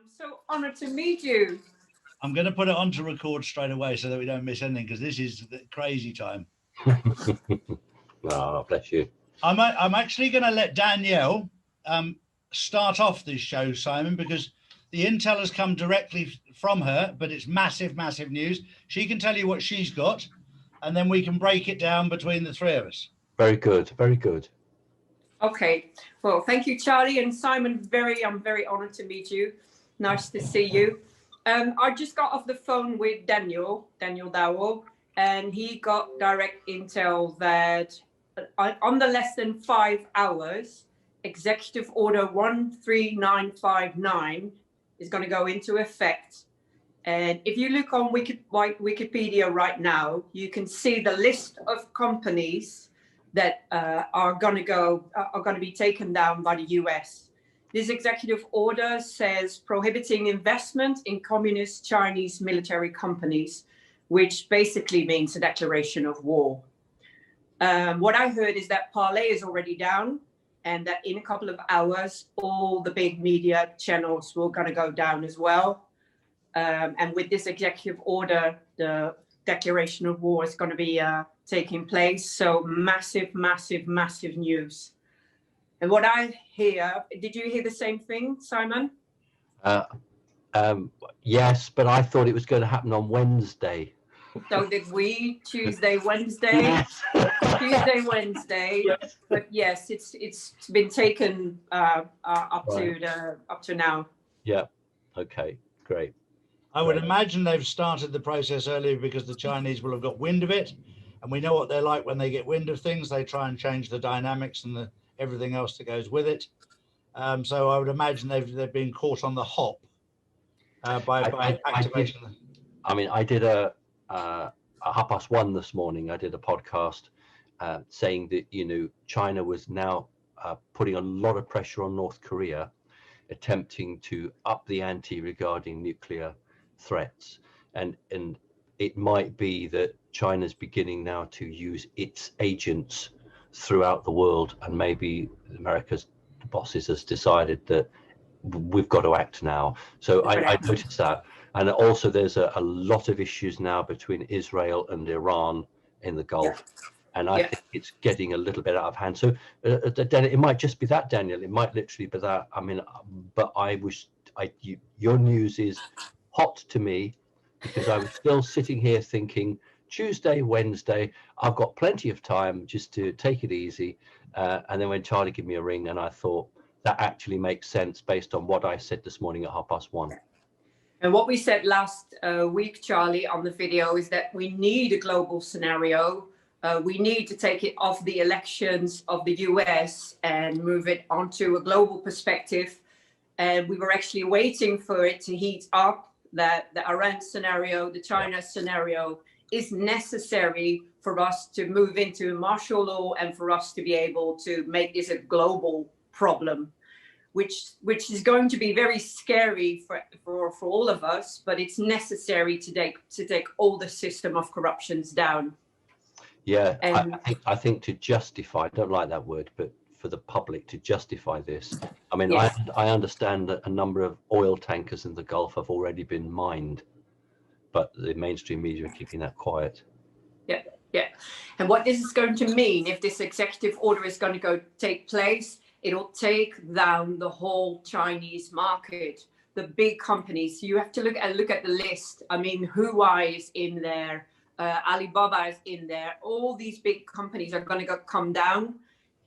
I'm so honored to meet you. I'm going to put it on to record straight away so that we don't miss anything, because this is the crazy time. Oh, bless you. I'm actually going to let Danielle start off this show, Simon, because the intel has come directly from her, but it's massive, massive news. She can tell you what she's got, and then we can break it down between the three of us. Very good, very good. Okay. Well, thank you, Charlie and Simon. I'm very honored to meet you. Nice to see you. I just got off the phone with Daniel Dowell, and he got direct intel that under less than 5 hours, Executive Order 13959 is going to go into effect. And if you look on Wikipedia right now, you can see the list of companies that are going to be taken down by the US. This executive order says prohibiting investment in communist Chinese military companies, which basically means a declaration of war. What I heard is that Parlay is already down, and that in a couple of hours, all the big media channels will going to go down as well. And with this executive order, the declaration of war is going to be taking place. So massive, massive, massive news. And what I hear, did you hear the same thing, Simon? Yes, but I thought it was going to happen on Wednesday. So did we. Tuesday, Wednesday, Tuesday, Wednesday. Yes. But yes, it's been taken up to now. Yeah. Okay. Great. I would imagine they've started the process earlier because the Chinese will have got wind of it, and we know what they're like when they get wind of things. They try and change the dynamics and everything else that goes with it. So I would imagine they've been caught on the hop by activation. I did a 1:30 this morning. I did a podcast saying that China was now putting a lot of pressure on North Korea, attempting to up the ante regarding nuclear threats, and it might be that China's beginning now to use its agents throughout the world, and maybe America's bosses has decided that we've got to act now. So I noticed that. And also there's a lot of issues now between Israel and Iran in the Gulf. And I think it's getting a little bit out of hand. So it might just be that, Daniel. It might literally be that. But your news is hot to me, because I was still sitting here thinking Tuesday, Wednesday, I've got plenty of time just to take it easy. And then when Charlie gave me a ring, and I thought that actually makes sense based on what I said this morning at 1:30. And what we said last week, Charlie, on the video is that we need a global scenario. We need to take it off the elections of the US and move it onto a global perspective. And we were actually waiting for it to heat up, that the Iran scenario, the China scenario is necessary for us to move into martial law and for us to be able to make this a global problem, which is going to be very scary for all of us, but it's necessary to take all the system of corruptions down. Yeah, and I think to justify, I don't like that word, but for the public to justify this, yes. I understand that a number of oil tankers in the Gulf have already been mined, but the mainstream media are keeping that quiet. Yeah. And what this is going to mean, if this executive order is going to take place, it'll take down the whole Chinese market, the big companies. You have to look at the list. Huawei is in there, Alibaba is in there. All these big companies are going to come down,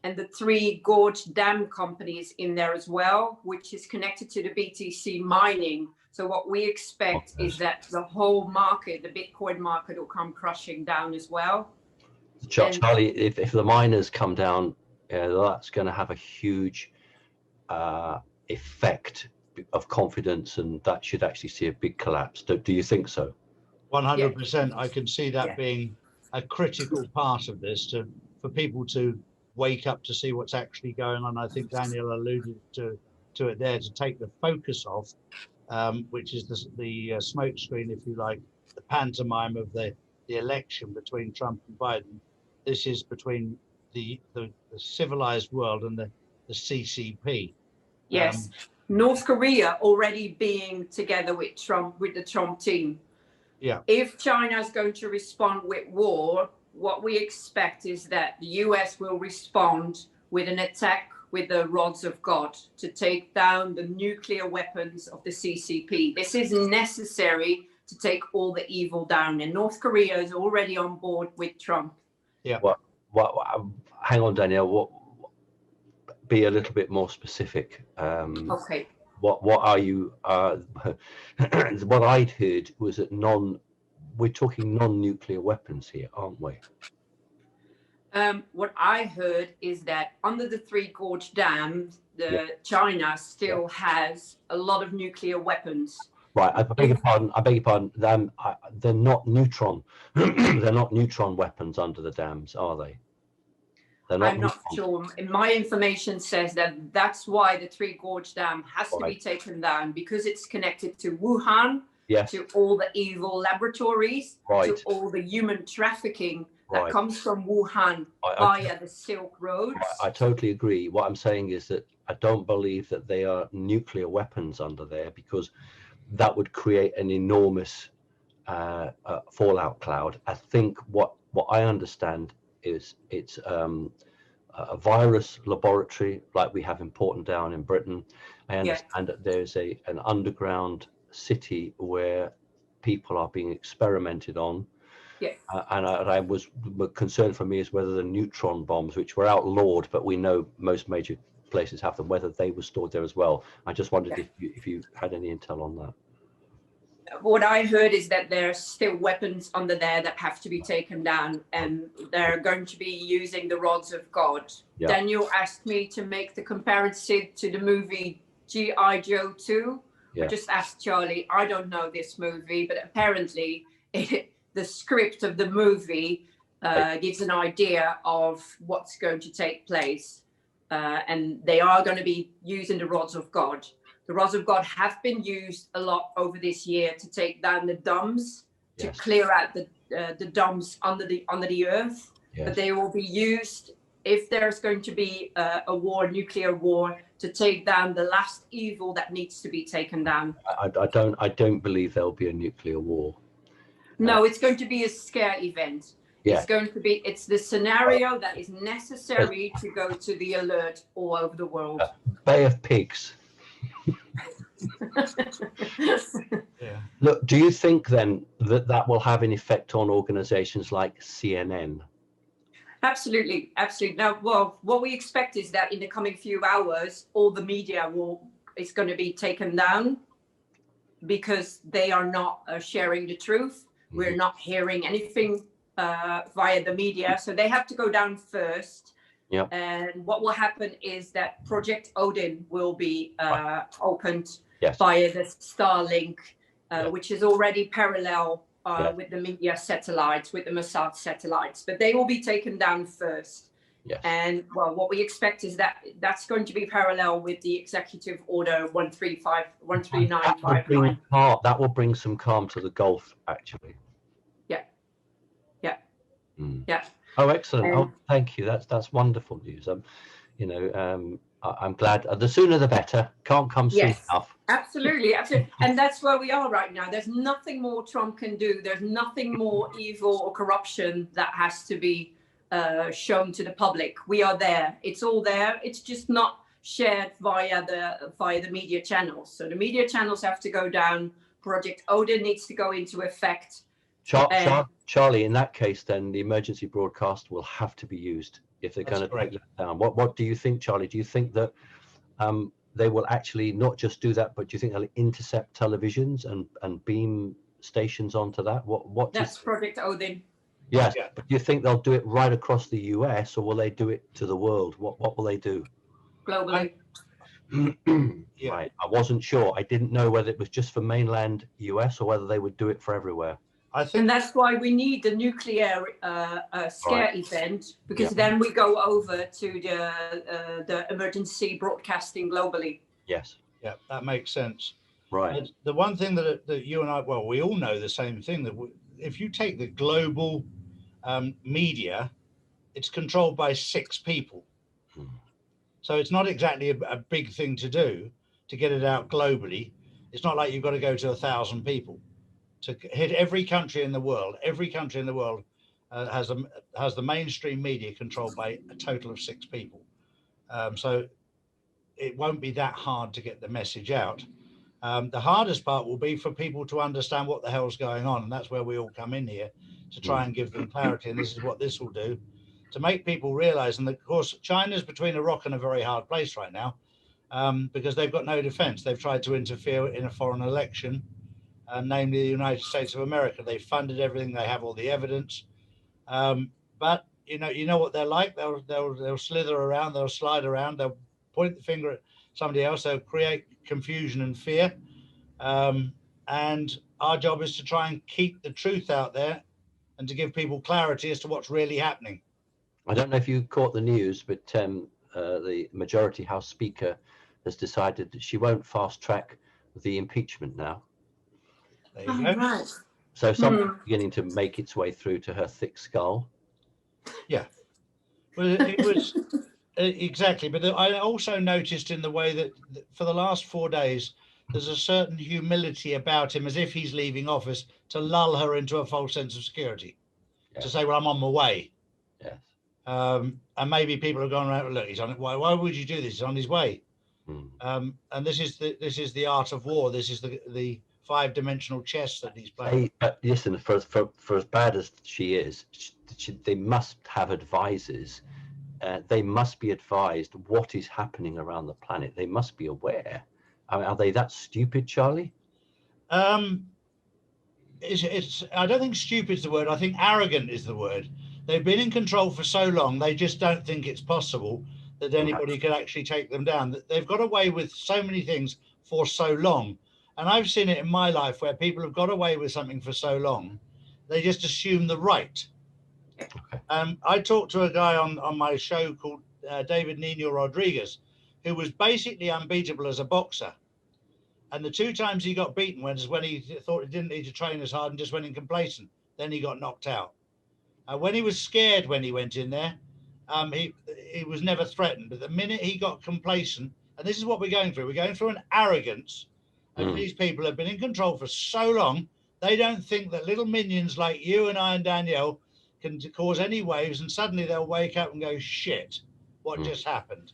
and the 3 gorge dam companies in there as well, which is connected to the BTC mining. So what we expect is that the whole market, the Bitcoin market, will come crushing down as well. Charlie, if the miners come down, that's going to have a huge effect of confidence, and that should actually see a big collapse. Do you think so? 100%. I can see that being a critical part of this, for people to wake up to see what's actually going on. I think Daniel alluded to it there, to take the focus off, which is the smoke screen, if you like, the pantomime of the election between Trump and Biden. This is between the civilized world and the CCP. Yes. North Korea already being together with Trump, with the Trump team. Yeah. If China is going to respond with war, what we expect is that the US will respond with an attack with the rods of God to take down the nuclear weapons of the CCP. This is necessary to take all the evil down, and North Korea is already on board with Trump. Yeah. What hang on, Danielle. What? Be a little bit more specific. Okay. What are you? What I'd heard was that we're talking non-nuclear weapons here, aren't we? What I heard is that under the Three Gorge Dam, China still has a lot of nuclear weapons. Right. I beg your pardon. They're not neutron. They're not neutron weapons under the dams, are they? I'm not sure. My information says that that's why the Three Gorge Dam has to be taken down, because it's connected to Wuhan, to all the evil laboratories, to all the human trafficking that comes from Wuhan via the Silk Road. I totally agree. What I'm saying is that I don't believe that they are nuclear weapons under there, because that would create an enormous fallout cloud. I think what I understand is it's a virus laboratory like we have in Porton in Britain. I understand that there's an underground city where people are being experimented on. And I was concerned for me is whether the neutron bombs, which were outlawed, but we know most major places have them, whether they were stored there as well. I just wondered if you had any intel on that. What I heard is that there's still weapons under there that have to be taken down, and they're going to be using the rods of God. Daniel asked me to make the comparison to the movie G.I. Joe 2. I just asked Charlie, I don't know this movie, but apparently the script of the movie gives an idea of what's going to take place. And they are going to be using the rods of God. The rods of God have been used a lot over this year to take down the dams, to clear out the dams under the earth. But they will be used if there's going to be a war, nuclear war, to take down the last evil that needs to be taken down. I don't believe there'll be a nuclear war. No, it's going to be a scare event. It's going to be, it's the scenario that is necessary to go to the alert all over the world. Bay of Pigs. Look, do you think then that will have an effect on organizations like CNN? Absolutely. Now, well, what we expect is that in the coming few hours, all the media is going to be taken down, because they are not sharing the truth. We're not hearing anything via the media, so they have to go down first. And what will happen is that Project Odin will be opened via the Starlink, which is already parallel with the media satellites, with the Mossad satellites, but they will be taken down first. And well, what we expect is that that's going to be parallel with the Executive Order 13959. That will bring some calm to the Gulf, actually. Oh, excellent. Oh, thank you. That's wonderful news. I'm glad. The sooner the better. Can't come soon enough. Absolutely. And that's where we are right now. There's nothing more Trump can do. There's nothing more evil or corruption that has to be shown to the public. We are there. It's all there. It's just not shared via the media channels. So the media channels have to go down. Project Odin needs to go into effect. Charlie, in that case, then the emergency broadcast will have to be used if they're going to break that down. What do you think, Charlie? Do you think that they will actually not just do that, but do you think they'll intercept televisions and beam stations onto that? That's Project Odin. Yes, but do you think they'll do it right across the US, or will they do it to the world? What will they do? Globally. Right. I wasn't sure. I didn't know whether it was just for mainland US or whether they would do it for everywhere. And that's why we need the nuclear scare event, because then we go over to the emergency broadcasting globally. Yes. Yeah, that makes sense. Right. And the one thing that you and I, well, we all know the same thing, that if you take the global media, it's controlled by 6 people. So it's not exactly a big thing to do. to get it out globally. It's not like you've got to go to 1,000 people to hit every country in the world. Every country in the world has the mainstream media controlled by a total of 6 people. So it won't be that hard to get the message out. The hardest part will be for people to understand what the hell's going on, and that's where we all come in here to try and give them clarity. And this is what this will do, to make people realize. And of course, China's between a rock and a very hard place right now, because they've got no defense. They've tried to interfere in a foreign election, namely the United States of America. They funded everything. They have all the evidence, but you know what they're like. They'll slither around. They'll slide around. They'll point the finger at somebody else. They'll create confusion and fear. And our job is to try and keep the truth out there and to give people clarity as to what's really happening. I don't know if you caught the news, but the Majority House Speaker has decided that she won't fast track the impeachment now. There you go. Right. So something's beginning to make its way through to her thick skull. Yeah. Well, it was exactly. But I also noticed in the way that for the last 4 days, there's a certain humility about him, as if he's leaving office, to lull her into a false sense of security, to say, well, I'm on my way. Yes. And maybe people have gone around, look, he's on it. Why would you do this? He's on his way. And this is the art of war. This is the 5-dimensional chess that he's playing. But listen, for as bad as she is, they must have advisors. They must be advised what is happening around the planet. They must be aware. I mean, are they that stupid, Charlie? It's I don't think stupid is the word. I think arrogant is the word. They've been in control for so long, they just don't think it's possible that anybody could actually take them down. They've got away with so many things for so long. And I've seen it in my life where people have got away with something for so long, they just assume the right. I talked to a guy on my show called David Nino Rodriguez, who was basically unbeatable as a boxer. And the 2 times he got beaten was when he thought he didn't need to train as hard and just went in complacent. Then he got knocked out. When he was scared when he went in there, he was never threatened. But the minute he got complacent, and this is what we're going through, we're going through an arrogance. And these people have been in control for so long, they don't think that little minions like you and I and Danielle can cause any waves, and suddenly they'll wake up and go, shit, what just happened?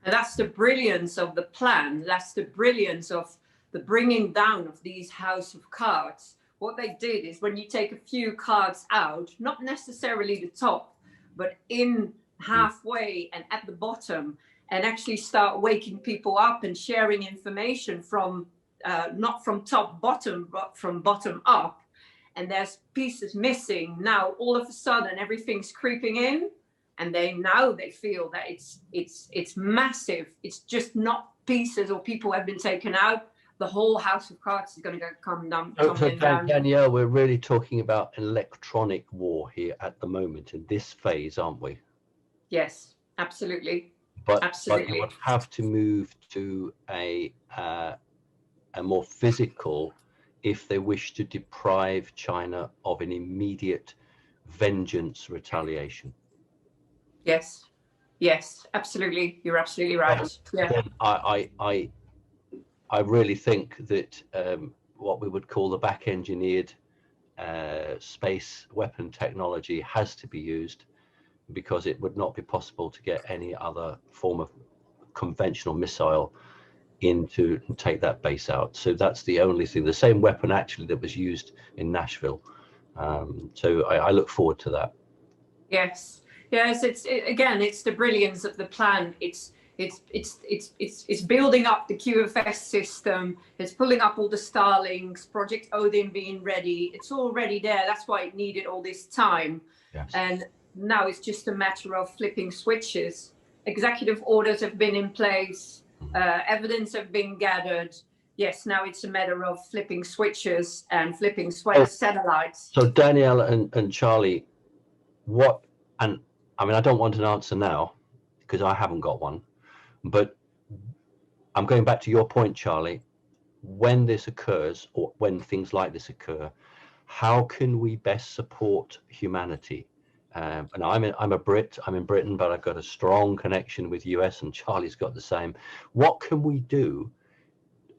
And that's the brilliance of the plan. That's the brilliance of the bringing down of these house of cards. What they did is when you take a few cards out, not necessarily the top, but in halfway and at the bottom, and actually start waking people up and sharing information from not from top bottom, but from bottom up. And there's pieces missing. Now all of a sudden everything's creeping in, and they feel that it's massive. It's just not pieces or people have been taken out. The whole house of cards is going to come down. Danielle, we're really talking about electronic war here at the moment in this phase, aren't we? Yes, absolutely. But Absolutely. you would have to move to a more physical if they wish to deprive China of an immediate vengeance retaliation. Yes, absolutely. You're absolutely right. Yeah. I really think that what we would call the back-engineered space weapon technology has to be used, because it would not be possible to get any other form of conventional missile in to take that base out. So that's the only thing, the same weapon actually that was used in Nashville. So I look forward to that. Yes, it's the brilliance of the plan. It's building up the QFS system. It's pulling up all the Starlinks, Project Odin being ready. It's already there. That's why it needed all this time. Yes. And now it's just a matter of flipping switches. Executive orders have been in place. Evidence have been gathered. Yes, now it's a matter of flipping switches and flipping satellites. So Danielle and Charlie, and I mean, I don't want an answer now because I haven't got one, but I'm going back to your point, Charlie. When this occurs, or when things like this occur, how can we best support humanity? And I'm a Brit, I'm in Britain, but I've got a strong connection with US, and Charlie's got the same. What can we do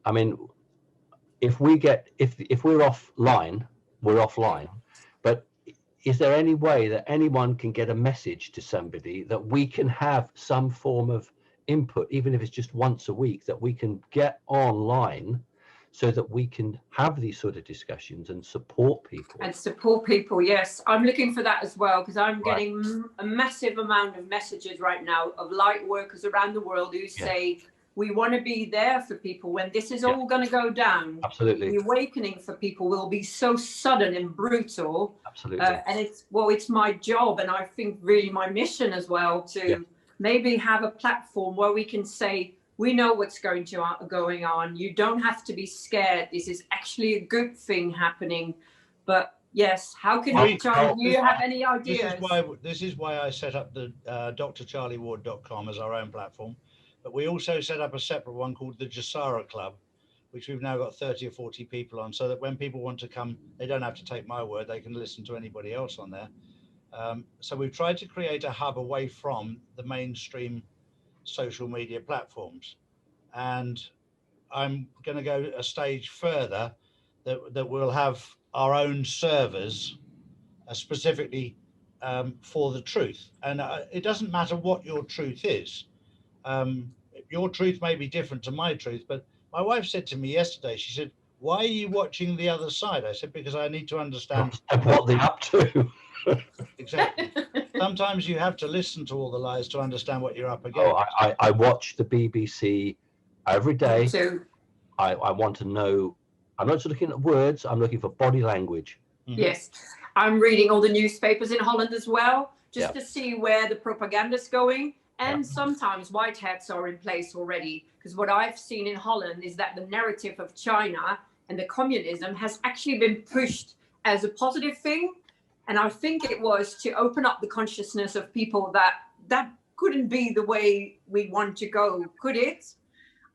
I mean, if we're offline, we're offline. But is there any way that anyone can get a message to somebody that we can have some form of input, even if it's just once a week, that we can get online so that we can have these sort of discussions and support people? And support people, yes. I'm looking for that as well, because I'm getting a massive amount of messages right now of light workers around the world who say, we want to be there for people when this is all going to go down. Absolutely. The awakening for people will be so sudden and brutal. Absolutely. And it's my job, and I think really my mission as well, to maybe have a platform where we can say, we know what's going on. You don't have to be scared. This is actually a good thing happening. But yes, how can we, Charlie, do you have any ideas? This is why I set up the drcharlieward.com as our own platform. But we also set up a separate one called the Jasara Club, which we've now got 30 or 40 people on, so that when people want to come, they don't have to take my word, they can listen to anybody else on there. So we've tried to create a hub away from the mainstream social media platforms. And I'm going to go a stage further, that we'll have our own servers specifically for the truth. And it doesn't matter what your truth is. Your truth may be different to my truth, but my wife said to me yesterday, she said, why are you watching the other side? I said, because I need to understand what they're up to. Exactly. Sometimes you have to listen to all the lies to understand what you're up against. I watch the BBC every day. So, I want to know. I'm not just looking at words, I'm looking for body language. yes, I'm reading all the newspapers in Holland as well, just to see where the propaganda's going. And sometimes white hats are in place already, because what I've seen in Holland is that the narrative of China and the communism has actually been pushed as a positive thing. And I think it was to open up the consciousness of people that couldn't be the way we want to go, could it?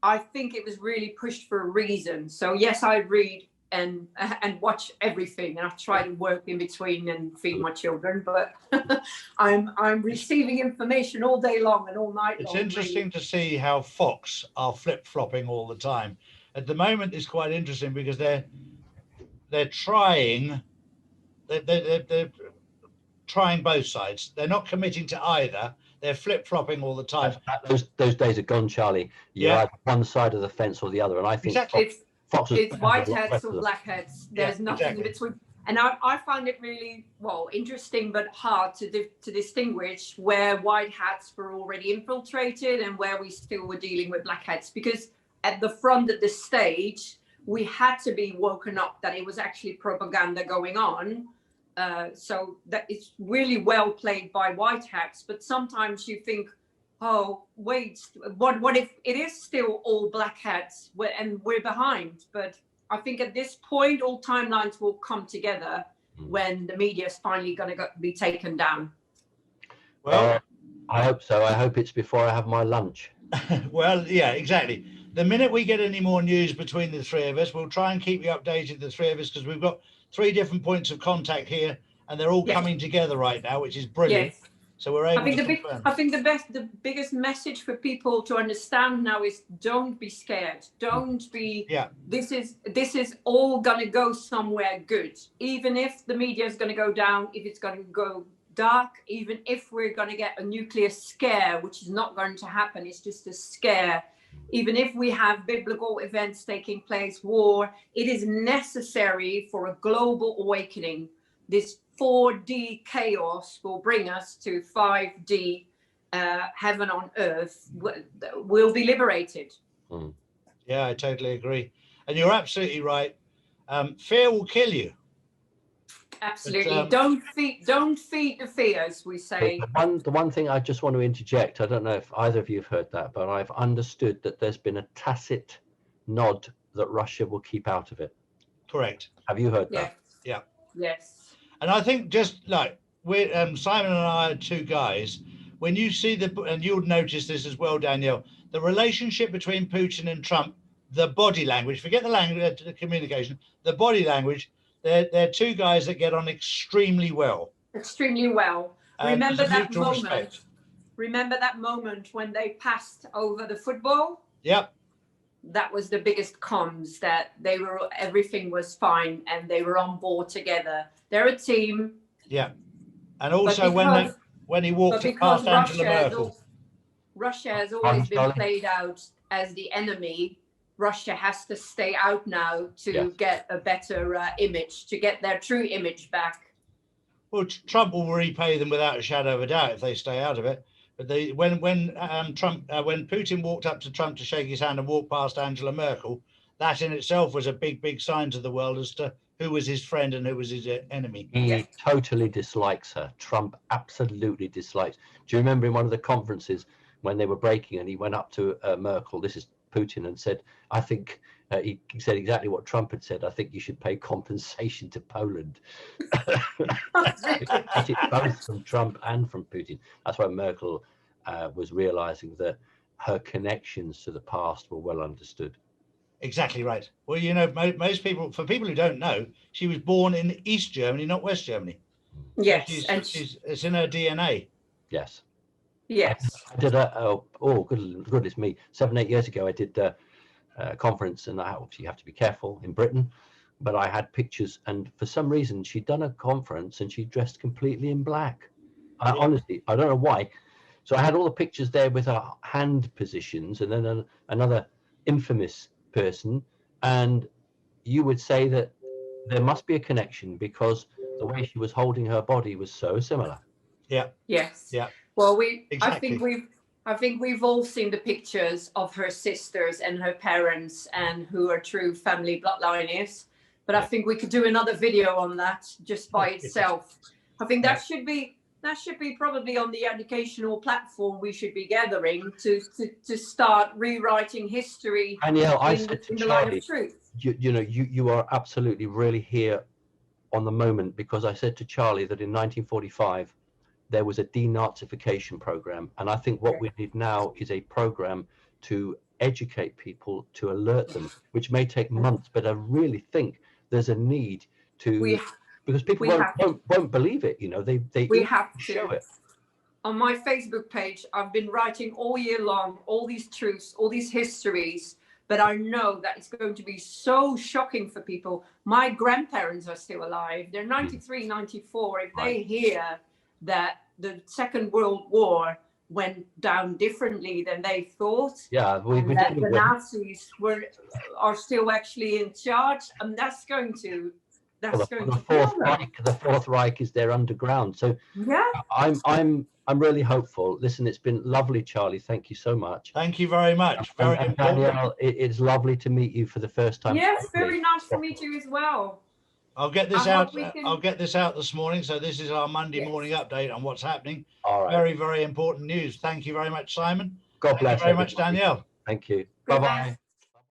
I think it was really pushed for a reason. So yes, I read and watch everything, and I try to work in between and feed my children, but I'm receiving information all day long and all night long. It's interesting to see how Fox are flip-flopping all the time. At the moment, it's quite interesting because they're trying both sides. They're not committing to either. They're flip-flopping all the time. Those days are gone, Charlie. You're either one side of the fence or the other, and I think Fox it's white hats or black hats. There's nothing in between. And I find it really, interesting but hard to distinguish where white hats were already infiltrated and where we still were dealing with black hats. Because at the front of the stage, we had to be woken up that it was actually propaganda going on. So that it's really well played by white hats. But sometimes you think, oh, wait, what if it is still all black hats and we're behind? But I think at this point, all timelines will come together when the media is finally going to be taken down. Well, I hope so. I hope it's before I have my lunch. Well, yeah, exactly. The minute we get any more news between the three of us, we'll try and keep you updated, the three of us, because we've got 3 different points of contact here, and they're all coming together right now, which is brilliant. Yes. So we're able to confirm. I think the biggest message for people to understand now is don't be scared. Don't be. Yeah. This is all gonna go somewhere good. Even if the media is gonna go down, if it's gonna go dark, even if we're gonna get a nuclear scare, which is not going to happen, it's just a scare. Even if we have biblical events taking place, war, it is necessary for a global awakening. This 4D chaos will bring us to 5D heaven on earth. We'll be liberated. Yeah, I totally agree. And you're absolutely right. Fear will kill you. Absolutely. But, don't feed the fears, we say. The one thing I just want to interject, I don't know if either of you have heard that, but I've understood that there's been a tacit nod that Russia will keep out of it. Correct. Have you heard that? Yeah. Yes. And I think just like we're Simon and I are 2 guys. When you see and you'll notice this as well, Danielle, the relationship between Putin and Trump, the body language, forget the language, the communication, the body language, they're 2 guys that get on extremely well. Extremely well. Remember that moment. Respect. Remember that moment when they passed over the football? Yep. that was the biggest cons, that everything was fine and they were on board together. They're a team. Yeah. And also when he but walked because past Angela Merkel. Russia has always been played out as the enemy. Russia has to stay out now to get a better image, to get their true image back. Well, Trump will repay them without a shadow of a doubt if they stay out of it. But when Putin walked up to Trump to shake his hand and walked past Angela Merkel, that in itself was a big sign to the world as to who was his friend and who was his enemy. He totally dislikes her. Trump absolutely dislikes. Do you remember in one of the conferences when they were breaking and he went up to Merkel, this is Putin, and said, I think, he said exactly what Trump had said, I think you should pay compensation to Poland. Both from Trump and from Putin. That's why Merkel was realizing that her connections to the past were well understood. Exactly right. Well, you know, most people, for people who don't know, she was born in East Germany, not West Germany. Yes. So it's in her DNA. Yes. Yes. I did goodness me, 7-8 years ago, I did a conference, and obviously you have to be careful in Britain, but I had pictures, and for some reason she'd done a conference and she dressed completely in black. Honestly, I don't know why. So I had all the pictures there with her hand positions, and then another infamous person, and you would say that there must be a connection because the way she was holding her body was so similar. Yeah. Yes. Yeah. Well, exactly. I think we've all seen the pictures of her sisters and her parents and who her true family bloodline is. But I think we could do another video on that just by itself. I think that should be probably on the educational platform we should be gathering to start rewriting history. Danielle, I said to in the light Charlie, of truth. You are absolutely really here on the moment, because I said to Charlie that in 1945 there was a denazification program, and I think what we need now is a program to educate people, to alert them, which may take months, but I really think there's a need to, because people won't believe it, you know, they have to show it. On my Facebook page, I've been writing all year long all these truths, all these histories, but I know that it's going to be so shocking for people. My grandparents are still alive. They're 93, 94. If they hear that the Second World War went down differently than they thought, that the Nazis are still actually in charge, and that's going to the Fourth Reich is there underground. So I'm really hopeful. Listen, it's been lovely, Charlie. Thank you so much. Thank you very much. Very important. Danielle, it's lovely to meet you for the first time. Yes, very nice to meet you as well. I'll get this out. I'll get this out this morning. So this is our Monday morning update on what's happening. All right. Very, very important news. Thank you very much, Simon. God bless. Thank you very much, Danielle. Thank you. Bye-bye.